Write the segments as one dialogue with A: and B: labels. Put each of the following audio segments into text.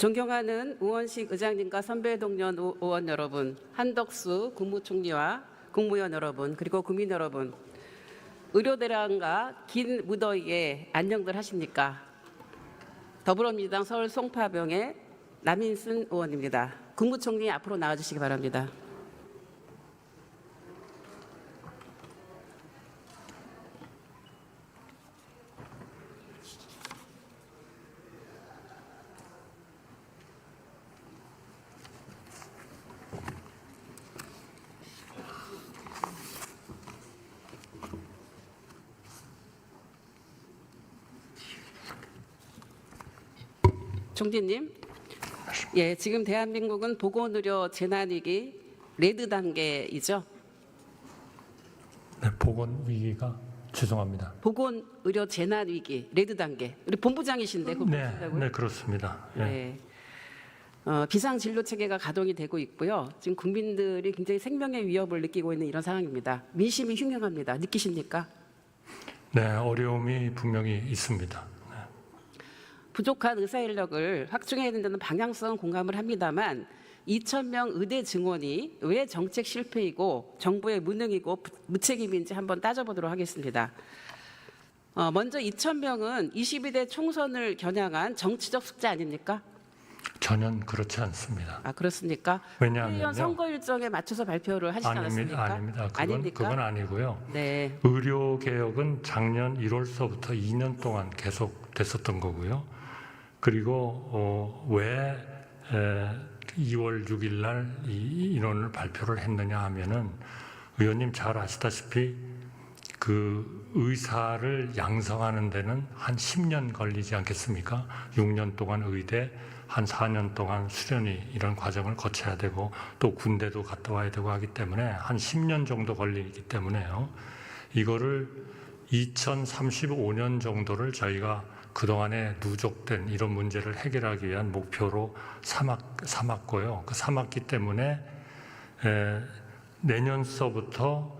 A: 존경하는 우원식 의장님과 선배 동료 의원 여러분, 한덕수 국무총리와 국무위원 여러분, 그리고 국민 여러분, 의료대란과 긴 무더위에 안녕들 하십니까? 더불어민주당 서울 송파병의 남인순 의원입니다. 국무총리 앞으로 나와주시기 바랍니다. 총재님, 예, 지금 대한민국은 보건의료 재난위기 레드 단계이죠?
B: 네, 보건위기가 죄송합니다.
A: 보건의료 재난위기 레드 단계. 우리 본부장이신데 그거 보신다고요?
B: 네, 그렇습니다.
A: 네. 비상진료 체계가 가동이 되고 있고요. 지금 국민들이 굉장히 생명의 위협을 느끼고 있는 이런 상황입니다. 민심이 흉흉합니다. 느끼십니까?
B: 네, 어려움이 분명히 있습니다.
A: 부족한 의사 인력을 확충해야 된다는 방향성은 공감을 합니다만 2,000명 의대 증원이 왜 정책 실패이고 정부의 무능이고 무책임인지 한번 따져보도록 하겠습니다. 먼저 2,000명은 22대 총선을 겨냥한 정치적 숙제 아닙니까?
B: 전혀 그렇지 않습니다.
A: 아, 그렇습니까?
B: 왜냐하면요.
A: 선거 일정에 맞춰서 발표를 하시지 않았습니까?
B: 아닙니다.
A: 아닙니까?
B: 그건 아니고요.
A: 네.
B: 의료 개혁은 작년 1월서부터 2년 동안 계속 됐었던 거고요. 그리고 왜 2월 6일 날 이 인원을 발표를 했느냐 하면은 의원님 잘 아시다시피 그 의사를 양성하는 데는 한 10년 걸리지 않겠습니까? 6년 동안 의대, 한 4년 동안 수련이 이런 과정을 거쳐야 되고 또 군대도 갔다 와야 되고 하기 때문에 한 10년 정도 걸리기 때문에요. 이거를 2035년 정도를 저희가 그동안에 누적된 이런 문제를 해결하기 위한 목표로 삼았고요. 그 삼았기 때문에 내년서부터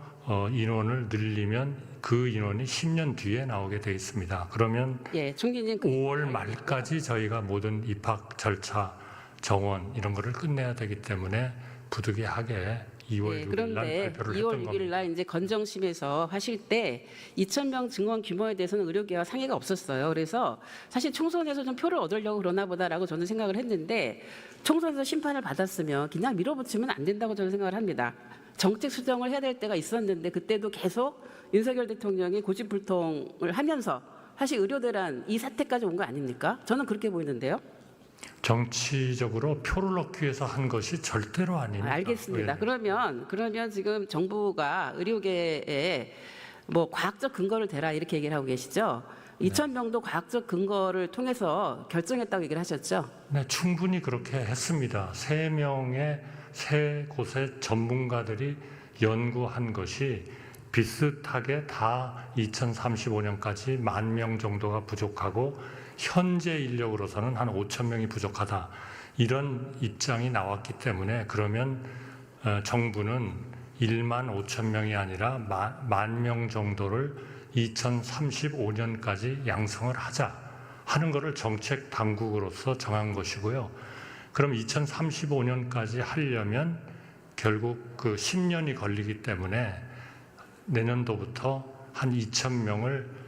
B: 인원을 늘리면 그 인원이 10년 뒤에 나오게 돼 있습니다. 그러면
A: 예, 총리님
B: 5월 말까지 저희가 모든 입학 절차, 정원 이런 거를 끝내야 되기 때문에 부득이하게 2월 6일 날
A: 그런데
B: 발표를
A: 2월
B: 했던
A: 6일
B: 겁니다.
A: 날 이제 건정심에서 하실 때 2,000명 증원 규모에 대해서는 의료계와 상의가 없었어요. 그래서 사실 총선에서 좀 표를 얻으려고 그러나 보다라고 저는 생각을 했는데 총선에서 심판을 받았으면 그냥 밀어붙이면 안 된다고 저는 생각을 합니다. 정책 수정을 해야 될 때가 있었는데 그때도 계속 윤석열 대통령이 고집불통을 하면서 사실 의료대란 이 사태까지 온 거 아닙니까? 저는 그렇게 보이는데요.
B: 정치적으로 표를 얻기 위해서 한 것이 절대로 아닙니다.
A: 알겠습니다. 그러면 지금 정부가 의료계에 뭐 과학적 근거를 대라 이렇게 얘기를 하고 계시죠? 2,000명도 과학적 근거를 통해서 결정했다고 얘기를 하셨죠?
B: 네, 충분히 그렇게 했습니다. 세 곳의 전문가들이 연구한 것이 비슷하게 다 2035년까지 10,000명 정도가 부족하고 현재 인력으로서는 한 5,000명이 부족하다. 이런 입장이 나왔기 때문에 그러면 정부는 15,000명이 아니라 10,000명 정도를 2035년까지 양성을 하자 하는 것을 정책 당국으로서 정한 것이고요. 그럼 2035년까지 하려면 결국 그 10년이 걸리기 때문에 내년도부터 한 2,000명을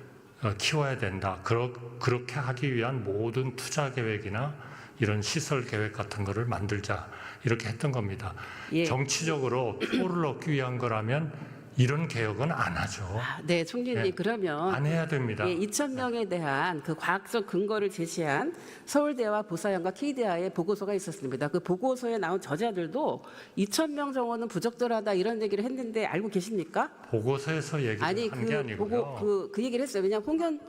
B: 키워야 된다. 그렇게 하기 위한 모든 투자 계획이나 이런 시설 계획 같은 거를 만들자. 이렇게 했던 겁니다.
A: 예.
B: 정치적으로 표를 얻기 위한 거라면 이런 개혁은 안 하죠.
A: 네, 총리님
B: 네,
A: 그러면
B: 안 해야 됩니다.
A: 2,000명에 대한 그 과학적 근거를 제시한 서울대와 보사연과 K대와의 보고서가 있었습니다. 그 보고서에 나온 저자들도 2,000명 정도는 부적절하다 이런 얘기를 했는데 알고 계십니까?
B: 보고서에서 얘기를 한 게 아니고요.
A: 그 얘기를 했어요. 왜냐하면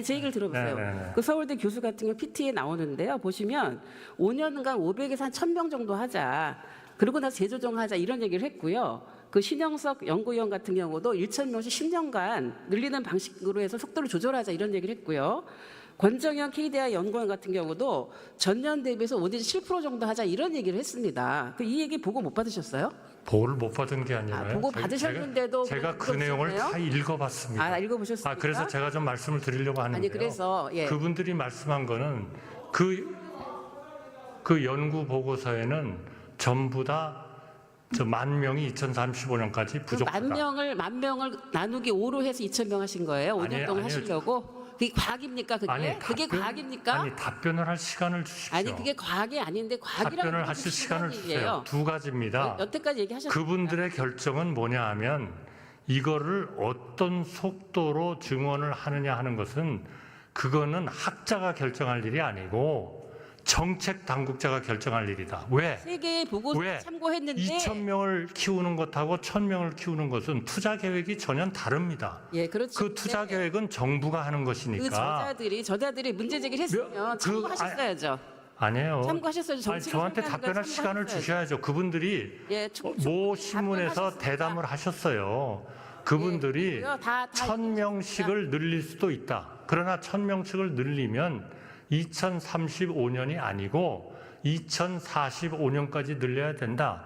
A: 제 얘기를 들어보세요.
B: 네네네.
A: 그 서울대 교수 같은 경우 PT에 나오는데요. 보시면 5년간 500에서 한 1,000명 정도 하자. 그러고 나서 재조정하자 이런 얘기를 했고요. 그 신영석 연구위원 같은 경우도 1,000명씩 10년간 늘리는 방식으로 해서 속도를 조절하자 이런 얘기를 했고요. 권정현 K대학 연구원 같은 경우도 전년 대비해서 5 내지 7% 정도 하자 이런 얘기를 했습니다. 이 얘기 보고 못 받으셨어요?
B: 보고를 못 받은 게 아니라요.
A: 보고 받으셨는데도
B: 제가 그 내용을 다 읽어봤습니다.
A: 읽어보셨습니까?
B: 그래서 제가 좀 말씀을 드리려고 하는데요.
A: 그래서 예.
B: 그분들이 말씀한 거는 그 그 연구 보고서에는 전부 다 저 10,000명이 2035년까지 부족하다.
A: 만 명을 나누기 5로 해서 2,000명 하신 거예요? 5년
B: 아니,
A: 동안
B: 아니요.
A: 하시려고? 그게 과학입니까? 그게?
B: 아니,
A: 그게 과학입니까?
B: 아니 답변을 할 시간을 주십시오.
A: 아니 그게 과학이 아닌데 과학이라는
B: 답변을
A: 게
B: 하실
A: 무슨
B: 시간을
A: 시간이에요?
B: 주세요. 두 가지입니다.
A: 여태까지 얘기하셨어요.
B: 그분들의 결정은 뭐냐 하면 이거를 어떤 속도로 증원을 하느냐 하는 것은 그거는 학자가 결정할 일이 아니고 정책 당국자가 결정할 일이다. 왜?
A: 세계의 보고서
B: 왜?
A: 참고했는데
B: 2,000명을 키우는 것하고 1,000명을 키우는 것은 투자 계획이 전혀 다릅니다.
A: 예, 그렇죠.
B: 그 투자 계획은 정부가 하는 것이니까.
A: 그 저자들이 문제 제기를 했으면 참고하셨어야죠.
B: 아니에요.
A: 참고하셨어야죠.
B: 아니,
A: 정치를
B: 저한테
A: 설명하는
B: 답변할
A: 걸
B: 시간을
A: 참고하셨어야죠.
B: 주셔야죠. 그분들이
A: 예,
B: 모 신문에서
A: 답변하셨습니다.
B: 대담을 하셨어요. 그분들이
A: 예, 다
B: 1,000명씩을 늘릴 수도 있다. 그러나 1,000명씩을 늘리면 2035년이 아니고 2045년까지 늘려야 된다.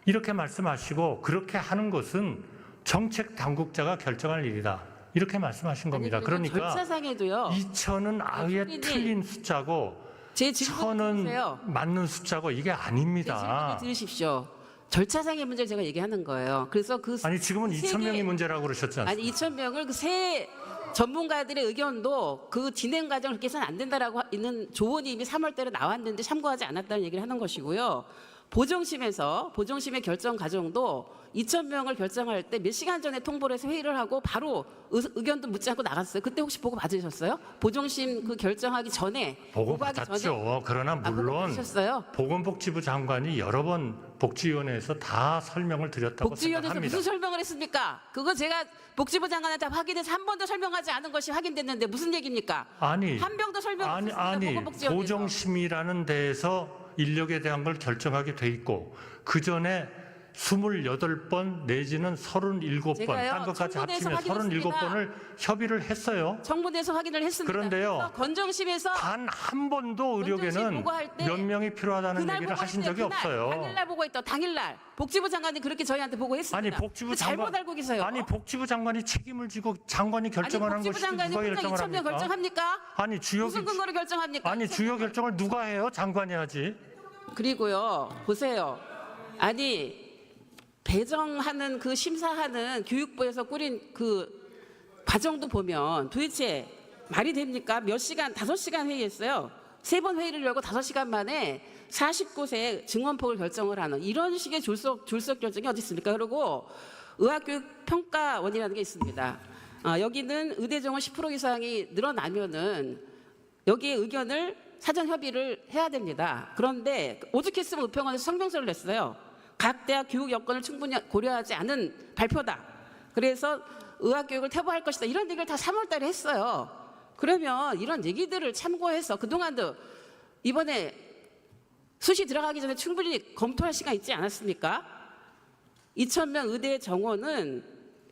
B: 이렇게 말씀하시고 그렇게 하는 것은 정책 당국자가 결정할 일이다. 이렇게 말씀하신 겁니다. 그러니까
A: 절차상에도요.
B: 2,000은 아예
A: 총리님,
B: 틀린 숫자고
A: 제 질문
B: 1,000은
A: 들으세요.
B: 맞는 숫자고 이게
A: 제 질문을
B: 아닙니다.
A: 들으십시오. 절차상의 문제를 제가 얘기하는 거예요. 그래서 그
B: 아니 지금은
A: 세
B: 2,000명이
A: 개-
B: 문제라고 그러셨지 않습니까?
A: 아니 2,000명을 그 세 전문가들의 의견도 그 진행 과정을 그렇게 해서는 안 된다라고 있는 조언이 이미 3월달에 나왔는데 참고하지 않았다는 얘기를 하는 것이고요. 보정심의 결정 과정도 2,000명을 결정할 때 몇 시간 전에 통보를 해서 회의를 하고 바로 의견도 묻지 않고 나갔어요. 그때 혹시 보고 받으셨어요? 보정심 그 결정하기 전에
B: 보고
A: 보고하기
B: 받았죠. 그러나
A: 보고
B: 물론
A: 받으셨어요?
B: 보건복지부 장관이 여러 번 복지위원회에서 다 설명을 드렸다고
A: 복지위원회에서
B: 생각합니다.
A: 무슨 설명을 했습니까? 그거 제가 복지부 장관한테 확인해서 한 번도 설명하지 않은 것이 확인됐는데 무슨 얘기입니까?
B: 아니,
A: 한 명도 설명
B: 아니,
A: 없었습니다.
B: 아니,
A: 보건복지위원회에서.
B: 보정심이라는 데에서 인력에 대한 걸 결정하게 돼 있고 그 전에 28번 내지는 37번,
A: 제가요,
B: 딴 것까지
A: 청문회에서
B: 합치면
A: 확인했습니다.
B: 37번을 협의를 했어요.
A: 정부에서 확인을 했습니다.
B: 그런데요.
A: 그래서 건정심에서
B: 단 한 번도 의료계는
A: 보고할 때
B: 몇 명이 필요하다는
A: 그날
B: 얘기를 하신
A: 보고했어요.
B: 적이
A: 그날,
B: 없어요.
A: 당일날 보고했던 당일날 복지부 장관이 그렇게 저희한테 보고했습니다.
B: 아니 복지부 장관
A: 잘못 알고 계세요.
B: 아니 복지부 장관이 책임을 지고 장관이 결정을 한
A: 복지부
B: 것이
A: 장관이
B: 누가
A: 혼자
B: 결정을
A: 2,000명
B: 합니까?
A: 결정합니까?
B: 아니 주요
A: 무슨 근거로 결정합니까?
B: 아니 주요 결정을 누가 해요? 장관이 하지.
A: 그리고요, 보세요. 아니 배정하는 그 심사하는 교육부에서 꾸린 그 과정도 보면 도대체 말이 됩니까? 몇 시간, 5시간 회의했어요. 3번 회의를 열고 5시간 만에 49세 증원폭을 결정을 하는 이런 식의 졸속 결정이 어디 있습니까? 그리고 의학교육평가원이라는 게 있습니다. 여기는 의대 정원 10% 이상이 늘어나면은 여기에 의견을 사전 협의를 해야 됩니다. 그런데 오죽했으면 의평원에서 성명서를 냈어요. 각 대학 교육 여건을 충분히 고려하지 않은 발표다. 그래서 의학교육을 퇴보할 것이다. 이런 얘기를 다 3월 달에 했어요. 그러면 이런 얘기들을 참고해서 그동안도 이번에 수시 들어가기 전에 충분히 검토할 시간 있지 않았습니까? 2,000명 의대 정원은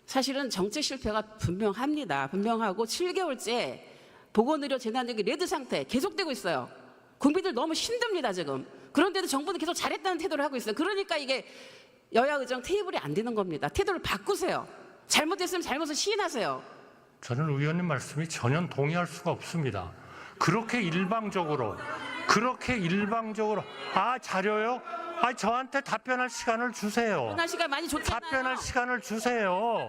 A: 사실은 정책 실패가 분명합니다. 분명하고 7개월째 보건의료 재난위기 레드 상태 계속되고 있어요. 국민들 너무 힘듭니다 지금. 그런데도 정부는 계속 잘했다는 태도를 하고 있어요. 그러니까 이게 여야 의정 테이블이 안 되는 겁니다. 태도를 바꾸세요. 잘못했으면 잘못을 시인하세요.
B: 저는 의원님 말씀이 전혀 동의할 수가 없습니다. 그렇게 일방적으로 자료요? 저한테 답변할 시간을 주세요.
A: 답변할 시간 많이 줬잖아요.
B: 답변할 시간을 주세요.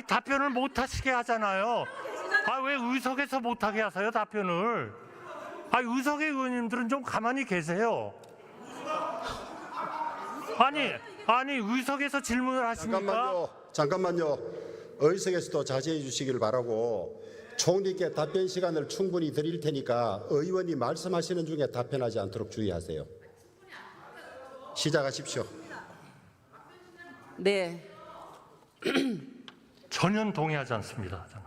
B: 답변을 못 하시게 하잖아요. 왜 의석에서 못 하게 하세요, 답변을? 의석의 의원님들은 좀 가만히 계세요. 아니 의석에서 질문을 하십니까?
C: 잠깐만요. 의석에서도 자제해 주시기를 바라고 총리께 답변 시간을 충분히 드릴 테니까 의원이 말씀하시는 중에 답변하지 않도록 주의하세요. 시작하십시오.
A: 네.
B: 전혀 동의하지 않습니다. 저는.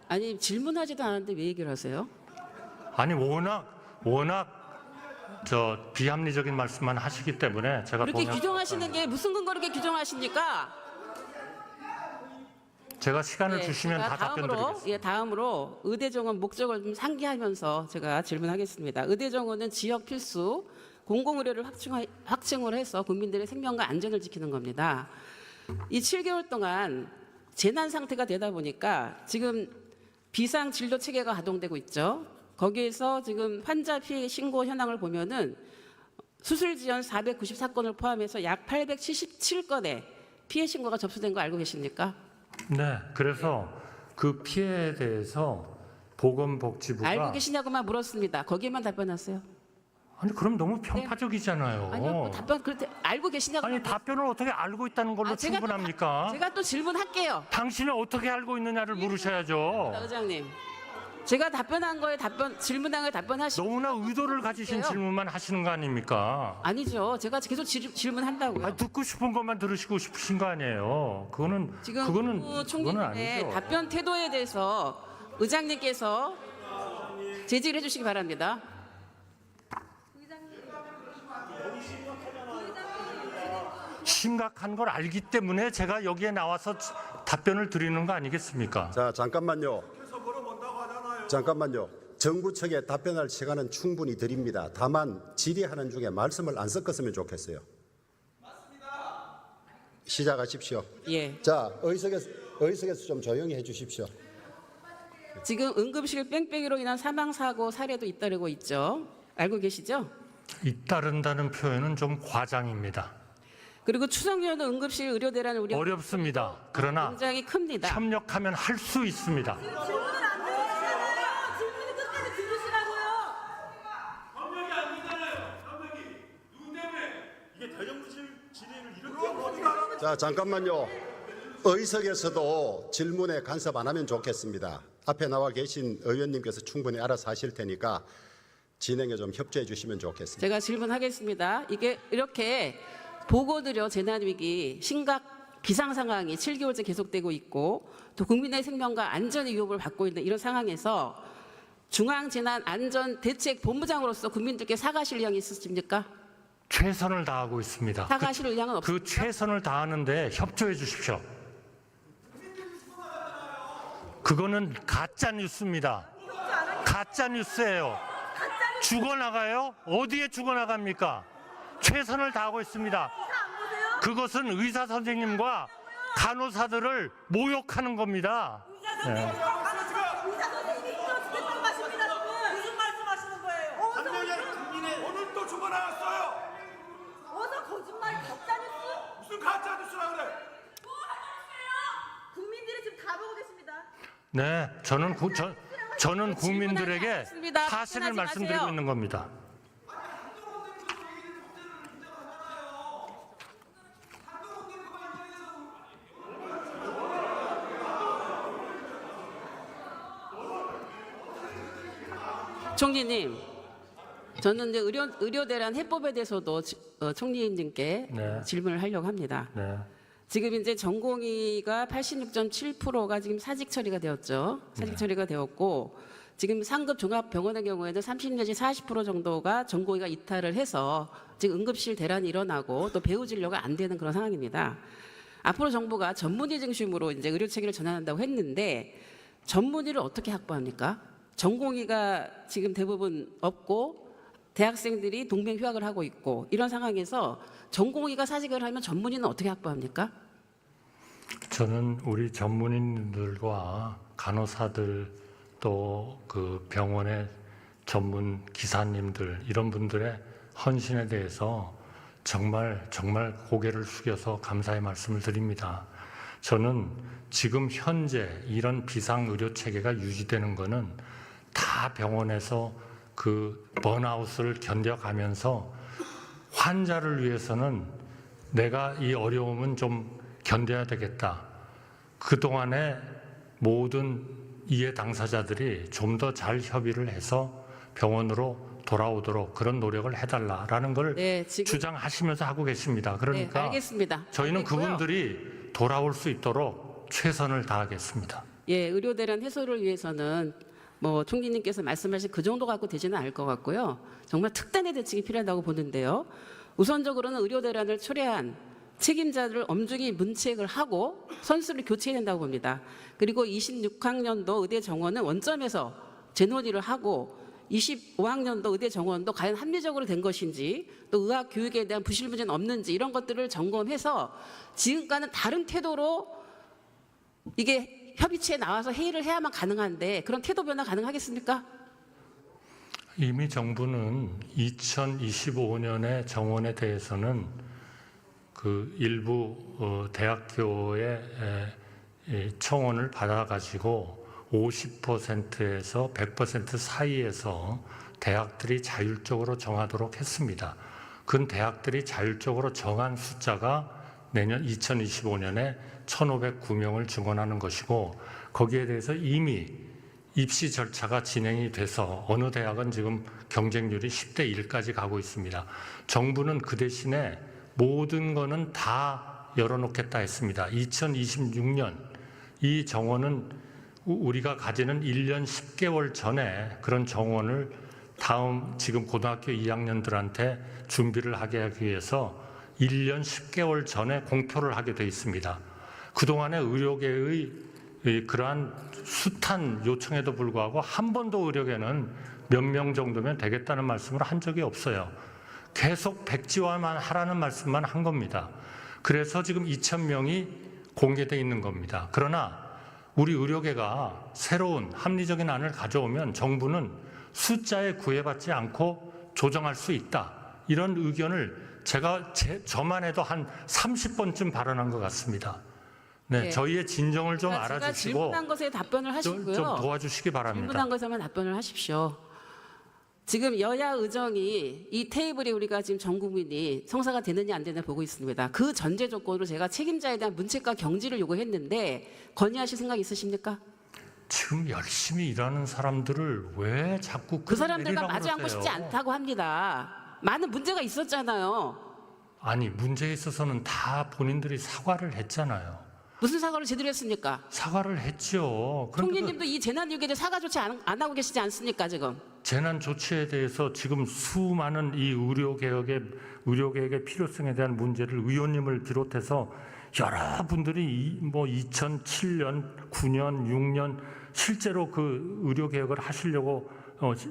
A: 아니 질문하지도 않았는데 왜 얘기를 하세요?
B: 아니 워낙 저 비합리적인 말씀만 하시기 때문에 제가
A: 그렇게
B: 동의할 수
A: 규정하시는 게 무슨 근거로 이렇게 규정하십니까?
B: 제가 시간을
A: 네,
B: 주시면
A: 제가
B: 다 답변 드리겠습니다.
A: 다음으로 의대 정원 목적을 좀 상기하면서 제가 질문하겠습니다. 의대 정원은 지역 필수 공공의료를 확충을 해서 국민들의 생명과 안전을 지키는 겁니다. 이 7개월 동안 재난 상태가 되다 보니까 지금 비상 진료 체계가 가동되고 있죠. 거기에서 지금 환자 피해 신고 현황을 보면은 수술 지연 494건을 포함해서 약 877건의 피해 신고가 접수된 거 알고 계십니까?
B: 네, 그래서 그 피해에 대해서 보건복지부가
A: 알고 계시냐고만 물었습니다. 거기에만 답변하세요.
B: 아니 그럼 너무 편파적이잖아요.
A: 아니요, 뭐 답변 그렇게 알고 계시냐고.
B: 아니 답변을 어떻게 알고 있다는 걸로 충분합니까?
A: 제가 또 질문할게요.
B: 당신이 어떻게 알고 있느냐를 물으셔야죠.
A: 의장님, 제가 답변한 거에 질문한 거에 답변하시고.
B: 너무나 의도를 가지신 질문만 하시는 거 아닙니까?
A: 아니죠. 제가 계속 질문한다고요.
B: 아니, 듣고 싶은 것만 들으시고 싶으신 거 아니에요.
A: 지금
B: 그거는
A: 총리님의
B: 아니죠.
A: 답변 태도에 대해서 의장님께서 제지를 해주시기 바랍니다.
B: 심각한 걸 알기 때문에 제가 여기에 나와서 답변을 드리는 거 아니겠습니까?
C: 자, 잠깐만요. 잠깐만요. 정부 측에 답변할 시간은 충분히 드립니다. 다만 질의하는 중에 말씀을 안 섞었으면 좋겠어요. 시작하십시오.
A: 예.
C: 자, 의석에서 좀 조용히 해주십시오.
A: 지금 응급실 뺑뺑이로 인한 사망 사고 사례도 잇따르고 있죠. 알고 계시죠?
B: 잇따른다는 표현은 좀 과장입니다.
A: 그리고 추석 연휴 응급실 의료 대란 우려
B: 어렵습니다. 그러나
A: 굉장히 큽니다.
B: 협력하면 할 수 있습니다.
D: 질문을 안 들으시잖아요. 질문을 끝까지 들으시라고요.
E: 협력이 안 되잖아요. 협력이 누구 때문에 이게 대정부질 질의를 이렇게 하니까
C: 자, 잠깐만요. 의석에서도 질문에 간섭 안 하면 좋겠습니다. 앞에 나와 계신 의원님께서 충분히 알아서 하실 테니까 진행에 좀 협조해 주시면 좋겠습니다.
A: 제가 질문하겠습니다. 이게 이렇게 보고드려 재난위기 심각 비상 상황이 7개월째 계속되고 있고 또 국민의 생명과 안전의 위협을 받고 있는 이런 상황에서 중앙재난안전대책본부장으로서 국민들께 사과하실 의향이 있으십니까?
B: 최선을 다하고 있습니다.
A: 사과하실 의향은 없습니까?
B: 그 최선을 다하는데 협조해 주십시오. 그거는 가짜 뉴스입니다. 가짜 뉴스예요. 죽어나가요? 어디에 죽어나갑니까? 최선을 다하고 있습니다. 그것은 의사 선생님과 간호사들을 모욕하는 겁니다. 네.
D: 의사 선생님이 쓰러지겠다고 하십니다. 지금 무슨 말씀하시는 거예요?
E: 오늘 또 죽어나갔어요.
D: 어서 거짓말 가짜 뉴스?
E: 무슨 가짜 뉴스라 그래?
D: 뭐 하셨어요? 국민들이 지금 다 보고 계십니다.
B: 네, 저는 국민들에게
A: 않습니다.
B: 사실을
A: 답변하지
B: 말씀드리고
A: 마세요.
B: 있는 겁니다.
A: 총리님, 저는 이제 의료대란 해법에 대해서도 총리님께
B: 네.
A: 질문을 하려고 합니다.
B: 네.
A: 지금 이제 전공의가 86.7%가 지금 사직 처리가 되었죠. 사직 처리가 되었고 지금 상급 종합병원의 경우에는 30 내지 40% 정도가 전공의가 이탈을 해서 지금 응급실 대란이 일어나고 또 배후 진료가 안 되는 그런 상황입니다. 앞으로 정부가 전문의 중심으로 이제 의료 체계를 전환한다고 했는데 전문의를 어떻게 확보합니까? 전공의가 지금 대부분 없고 대학생들이 동맹 휴학을 하고 있고 이런 상황에서 전공의가 사직을 하면 전문의는 어떻게 확보합니까?
B: 저는 우리 전문인들과 간호사들 또 그 병원의 전문 기사님들 이런 분들의 헌신에 대해서 정말 고개를 숙여서 감사의 말씀을 드립니다. 저는 지금 현재 이런 비상 의료 체계가 유지되는 것은 다 병원에서 그 번아웃을 견뎌가면서 환자를 위해서는 내가 이 어려움은 좀 견뎌야 되겠다. 그동안에 모든 이해 당사자들이 좀 더 잘 협의를 해서 병원으로 돌아오도록 그런 노력을 해달라라는 걸
A: 네, 지금
B: 주장하시면서 하고 계십니다.
A: 네,
B: 그러니까
A: 알겠습니다.
B: 저희는
A: 알겠고요.
B: 그분들이 돌아올 수 있도록 최선을 다하겠습니다.
A: 예, 의료 대란 해소를 위해서는 뭐 총리님께서 말씀하신 그 정도 갖고 되지는 않을 것 같고요. 정말 특단의 대책이 필요하다고 보는데요. 우선적으로는 의료 대란을 초래한 책임자들을 엄중히 문책을 하고 선수를 교체해야 된다고 봅니다. 그리고 26학년도 의대 정원은 원점에서 재논의를 하고 25학년도 의대 정원도 과연 합리적으로 된 것인지 또 의학 교육에 대한 부실 문제는 없는지 이런 것들을 점검해서 지금과는 다른 태도로 이게 협의체에 나와서 회의를 해야만 가능한데 그런 태도 변화 가능하겠습니까?
B: 이미 정부는 2025년의 정원에 대해서는 그 일부 대학교의 청원을 받아가지고 50%에서 100% 사이에서 대학들이 자율적으로 정하도록 했습니다. 그 대학들이 자율적으로 정한 숫자가 내년 2025년에 1,509명을 증원하는 것이고, 거기에 대해서 이미 입시 절차가 진행이 돼서 어느 대학은 지금 경쟁률이 10대 1까지 가고 있습니다. 정부는 그 대신에 모든 거는 다 열어놓겠다 했습니다. 2026년 이 정원은 우리가 가지는 1년 10개월 전에 그런 정원을 다음 지금 고등학교 2학년들한테 준비를 하게 하기 위해서 1년 10개월 전에 공표를 하게 돼 있습니다. 그동안의 의료계의 그러한 숱한 요청에도 불구하고 한 번도 의료계는 몇 명 정도면 되겠다는 말씀을 한 적이 없어요. 계속 백지화만 하라는 말씀만 한 겁니다. 그래서 지금 2,000명이 공개되어 있는 겁니다. 그러나 우리 의료계가 새로운 합리적인 안을 가져오면 정부는 숫자에 구애받지 않고 조정할 수 있다. 이런 의견을 제가 저만 해도 한 30번쯤 발언한 것 같습니다. 네, 저희의 진정을 좀
A: 제가
B: 알아주시고
A: 질문한 것에 답변을 하시고요.
B: 좀 도와주시기 바랍니다.
A: 질문한 것에만 답변을 하십시오. 지금 여야 의정이 이 테이블이 우리가 지금 전 국민이 성사가 되느냐 안 되느냐 보고 있습니다. 그 전제 조건으로 제가 책임자에 대한 문책과 경지를 요구했는데 건의하실 생각 있으십니까?
B: 지금 열심히 일하는 사람들을 왜 자꾸
A: 그 사람들과
B: 끌어내리라고
A: 마주 앉고
B: 그러세요?
A: 싶지 않다고 합니다. 많은 문제가 있었잖아요.
B: 아니, 문제에 있어서는 다 본인들이 사과를 했잖아요.
A: 무슨 사과를 제대로 했습니까?
B: 사과를 했죠. 그런데 그
A: 총리님도 이 재난위기에 대해 사과 조치 안 하고 계시지 않습니까 지금?
B: 재난 조치에 대해서 지금 수많은 이 의료개혁의 필요성에 대한 문제를 의원님을 비롯해서 여러분들이 뭐 2007년, 9년, 6년 실제로 그 의료개혁을 하시려고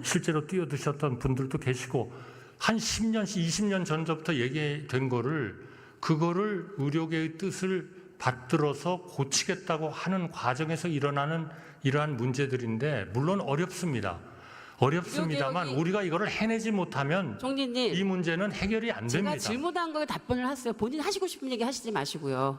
B: 실제로 뛰어드셨던 분들도 계시고 한 10년, 20년 전부터 얘기된 그거를 의료계의 뜻을 받들어서 고치겠다고 하는 과정에서 일어나는 이러한 문제들인데 물론 어렵습니다. 어렵습니다만 우리가 이거를 해내지 못하면
A: 총리님,
B: 이 문제는 해결이 안
A: 제가
B: 됩니다.
A: 질문한 거에 답변을 하세요. 본인 하시고 싶은 얘기 하시지 마시고요.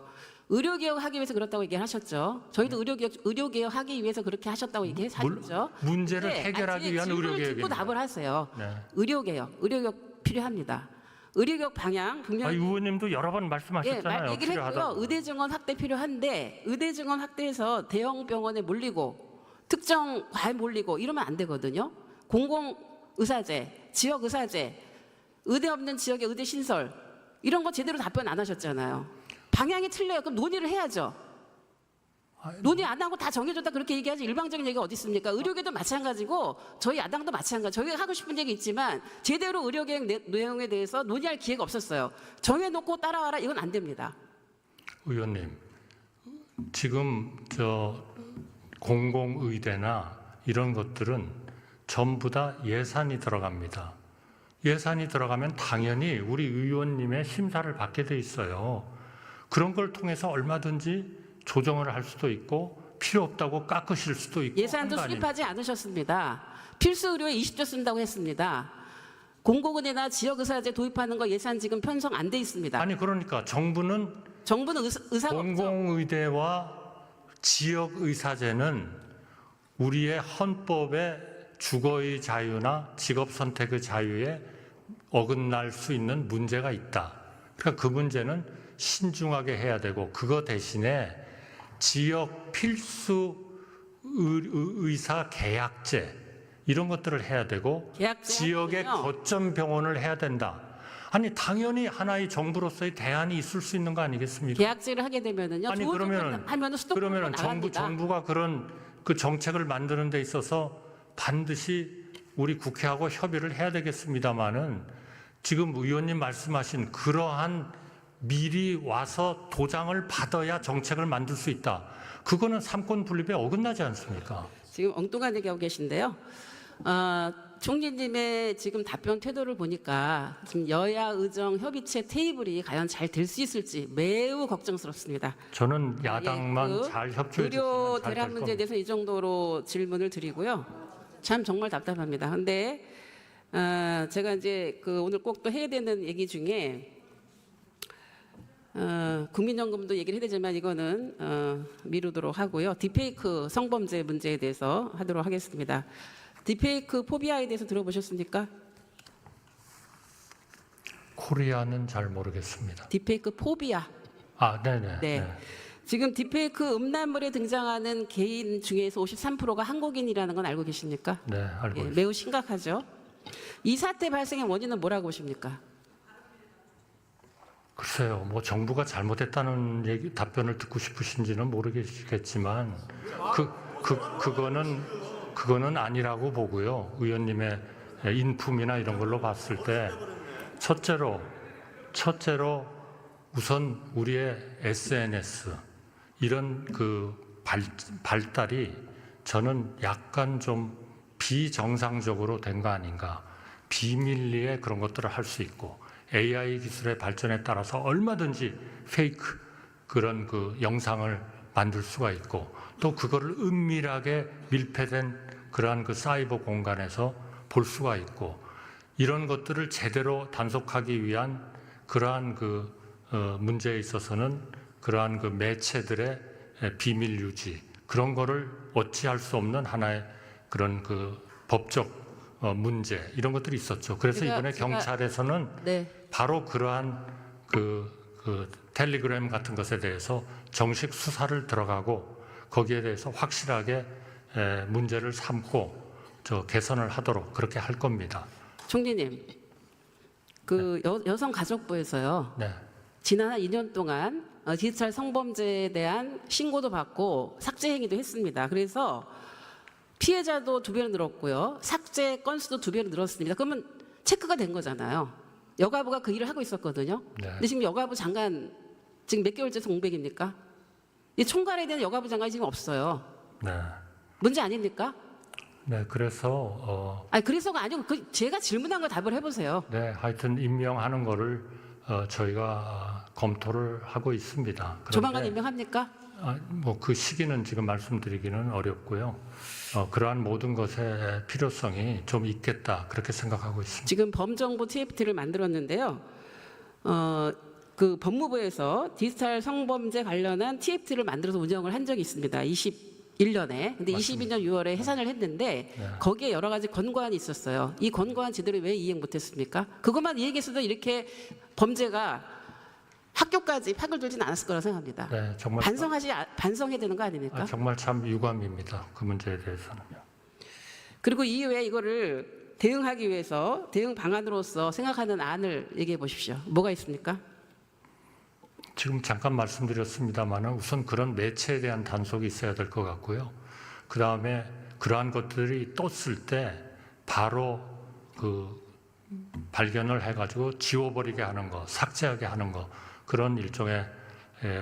A: 의료개혁 하기 위해서 그렇다고 얘기하셨죠. 저희도 의료개혁 하기 위해서 그렇게 하셨다고 얘기하셨죠.
B: 문제를 해결하기 위한
A: 질문을 듣고
B: 의료개혁입니다.
A: 답을 하세요.
B: 네.
A: 의료개혁 필요합니다. 의료개혁 방향 분명히
B: 의원님도 여러 번 말씀하셨잖아요.
A: 얘기를 했고요.
B: 필요하다고.
A: 의대 증원 확대 필요한데 의대 증원 확대해서 대형 병원에 몰리고 특정 과에 몰리고 이러면 안 되거든요. 공공의사제, 지역의사제, 의대 없는 지역의 의대 신설 이런 거 제대로 답변 안 하셨잖아요. 방향이 틀려요. 그럼 논의를 해야죠. 논의 안 하고 다 정해줬다 그렇게 얘기하지 일방적인 얘기가 어디 있습니까? 의료계도 마찬가지고 저희 야당도 마찬가지. 저희가 하고 싶은 얘기 있지만 제대로 의료계획 내용에 대해서 논의할 기회가 없었어요. 정해놓고 따라와라 이건 안 됩니다.
B: 의원님, 지금 공공의대나 이런 것들은 전부 다 예산이 들어갑니다. 예산이 들어가면 당연히 우리 의원님의 심사를 받게 돼 있어요. 그런 걸 통해서 얼마든지 조정을 할 수도 있고 필요 없다고 깎으실 수도 있고
A: 예산도 수립하지 않으셨습니다. 필수 의료에 20조 쓴다고 했습니다. 공공의대나 지역의사제 도입하는 거 예산 지금 편성 안 돼 있습니다.
B: 아니 그러니까 정부는
A: 의사가 없죠.
B: 공공의대와 지역의사제는 우리의 헌법의 주거의 자유나 직업 선택의 자유에 어긋날 수 있는 문제가 있다. 그러니까 그 문제는 신중하게 해야 되고 그거 대신에 지역 필수 의사 계약제 이런 것들을 해야 되고 지역의 거점 병원을 해야 된다. 아니 당연히 하나의 정부로서의 대안이 있을 수 있는 거 아니겠습니까?
A: 계약제를 하게 되면은요.
B: 아니 그러면은 정부가 그런 그 정책을 만드는 데 있어서 반드시 우리 국회하고 협의를 해야 되겠습니다마는 지금 의원님 말씀하신 그러한 미리 와서 도장을 받아야 정책을 만들 수 있다. 그거는 삼권 분립에 어긋나지 않습니까?
A: 지금 엉뚱한 얘기하고 계신데요. 총리님의 지금 답변 태도를 보니까 지금 여야 의정 협의체 테이블이 과연 잘 될 수 있을지 매우 걱정스럽습니다.
B: 저는 야당만
A: 그
B: 잘 협조해
A: 의료
B: 주시면
A: 대란 문제에 대해서 이 정도로 질문을 드리고요. 참 정말 답답합니다. 근데 제가 이제 그 오늘 꼭 또 해야 되는 얘기 중에 국민연금도 얘기를 해야 되지만 이거는 미루도록 하고요. 딥페이크 성범죄 문제에 대해서 하도록 하겠습니다. 딥페이크 포비아에 대해서 들어보셨습니까?
B: 코리아는 잘 모르겠습니다.
A: 딥페이크 포비아.
B: 아, 네네.
A: 네. 지금 딥페이크 음란물에 등장하는 개인 중에서 53%가 한국인이라는 건 알고 계십니까?
B: 네, 알고
A: 예,
B: 있습니다.
A: 매우 심각하죠. 이 사태 발생의 원인은 뭐라고 보십니까?
B: 글쎄요, 뭐 정부가 잘못했다는 얘기 답변을 듣고 싶으신지는 모르겠지만 그거는 아니라고 보고요. 의원님의 인품이나 이런 걸로 봤을 때 첫째로 우선 우리의 SNS 이런 그 발달이 저는 약간 좀 비정상적으로 된 거 아닌가. 비밀리에 그런 것들을 할 수 있고 AI 기술의 발전에 따라서 얼마든지 페이크 그런 그 영상을 만들 수가 있고 또 그거를 은밀하게 밀폐된 그러한 그 사이버 공간에서 볼 수가 있고 이런 것들을 제대로 단속하기 위한 그러한 그 문제에 있어서는 그러한 그 매체들의 비밀 유지 그런 거를 어찌할 수 없는 하나의 그런 그 법적 문제 이런 것들이 있었죠. 그래서 이번에 경찰에서는
A: 네.
B: 바로 그러한 그 텔레그램 같은 것에 대해서 정식 수사를 들어가고 거기에 대해서 확실하게 문제를 삼고 개선을 하도록 그렇게 할 겁니다.
A: 총리님, 그 여성가족부에서요.
B: 네.
A: 지난 한 2년 동안 디지털 성범죄에 대한 신고도 받고 삭제 행위도 했습니다. 그래서 피해자도 2배로 늘었고요. 삭제 건수도 2배로 늘었습니다. 그러면 체크가 된 거잖아요. 여가부가 그 일을 하고 있었거든요.
B: 네.
A: 근데 지금 여가부 장관 지금 몇 개월째 공백입니까? 이 총괄에 대한 여가부 장관이 지금 없어요.
B: 네.
A: 문제 아닙니까?
B: 네. 그래서
A: 아니 그래서가 아니고 제가 질문한 거 답을 해보세요.
B: 네, 하여튼 임명하는 거를 저희가 검토를 하고 있습니다. 그런데
A: 조만간 임명합니까?
B: 뭐 그 시기는 지금 말씀드리기는 어렵고요. 그러한 모든 것의 필요성이 좀 있겠다 그렇게 생각하고 있습니다.
A: 지금 범정부 TFT를 만들었는데요. 그 법무부에서 디지털 성범죄 관련한 TFT를 만들어서 운영을 한 적이 있습니다. 21년에. 근데
B: 맞습니다.
A: 22년 6월에 해산을 했는데
B: 네.
A: 거기에 여러 가지 권고안이 있었어요. 이 권고안 제대로 왜 이행 못했습니까? 그것만 이행했어도 이렇게 범죄가 학교까지 파을 돌지는 않았을 거라 생각합니다.
B: 네, 정말
A: 반성해야 되는 거 아닙니까?
B: 정말 참 유감입니다. 그 문제에 대해서는요.
A: 그리고 이후에 이거를 대응하기 위해서 대응 방안으로서 생각하는 안을 얘기해 보십시오. 뭐가 있습니까?
B: 지금 잠깐 말씀드렸습니다만은 우선 그런 매체에 대한 단속이 있어야 될 것 같고요. 그 다음에 그러한 것들이 떴을 때 바로 그 발견을 해가지고 지워버리게 하는 거, 삭제하게 하는 거 그런 일종의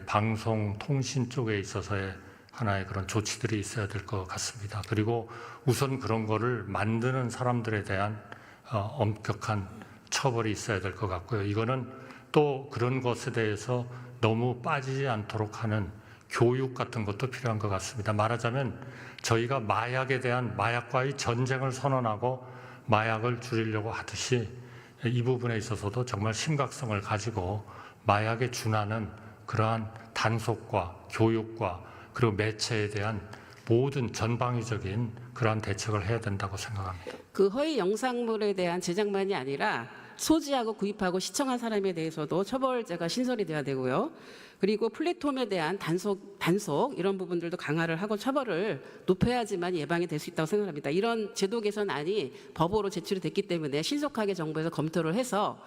B: 방송 통신 쪽에 있어서의 하나의 그런 조치들이 있어야 될 것 같습니다. 그리고 우선 그런 거를 만드는 사람들에 대한 엄격한 처벌이 있어야 될 것 같고요. 이거는 또 그런 것에 대해서 너무 빠지지 않도록 하는 교육 같은 것도 필요한 것 같습니다. 말하자면 저희가 마약에 대한 마약과의 전쟁을 선언하고 마약을 줄이려고 하듯이 이 부분에 있어서도 정말 심각성을 가지고 마약에 준하는 그러한 단속과 교육과 그리고 매체에 대한 모든 전방위적인 그러한 대책을 해야 된다고 생각합니다.
A: 그 허위 영상물에 대한 제작만이 아니라 소지하고 구입하고 시청한 사람에 대해서도 처벌제가 신설이 돼야 되고요. 그리고 플랫폼에 대한 단속 이런 부분들도 강화를 하고 처벌을 높여야지만 예방이 될 수 있다고 생각합니다. 이런 제도 개선안이 법으로 제출이 됐기 때문에 신속하게 정부에서 검토를 해서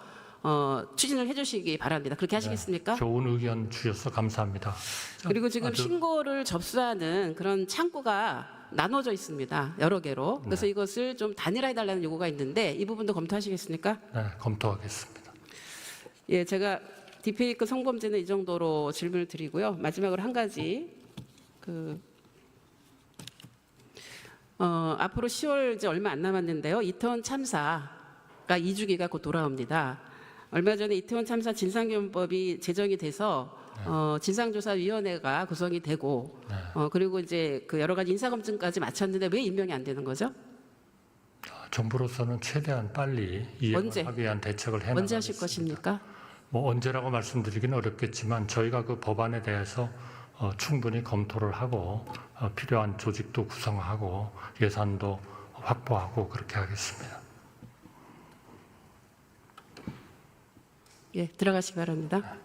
A: 추진을 해주시기 바랍니다. 그렇게 하시겠습니까?
B: 좋은 의견 주셔서 감사합니다.
A: 그리고 지금 신고를 접수하는 그런 창구가 나눠져 있습니다. 여러 개로. 그래서 이것을 좀 단일화해달라는 요구가 있는데 이 부분도 검토하시겠습니까?
B: 네, 검토하겠습니다.
A: 예, 제가 딥페이크 성범죄는 이 정도로 질문을 드리고요. 마지막으로 한 가지 앞으로 10월 이제 얼마 안 남았는데요. 이태원 참사가 2주기가 곧 돌아옵니다. 얼마 전에 이태원 참사 진상규명법이 제정이 돼서 진상조사위원회가 구성이 되고 그리고 이제 그 여러 가지 인사검증까지 마쳤는데 왜 임명이 안 되는 거죠?
B: 정부로서는 최대한 빨리 이에
A: 언제?
B: 하기 위한 대책을 해
A: 언제 하실
B: 나가겠습니다.
A: 것입니까?
B: 뭐 언제라고 말씀드리기는 어렵겠지만 저희가 그 법안에 대해서 충분히 검토를 하고 필요한 조직도 구성하고 예산도 확보하고 그렇게 하겠습니다.
A: 예, 들어가시기 바랍니다.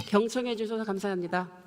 A: 경청해 주셔서 감사합니다.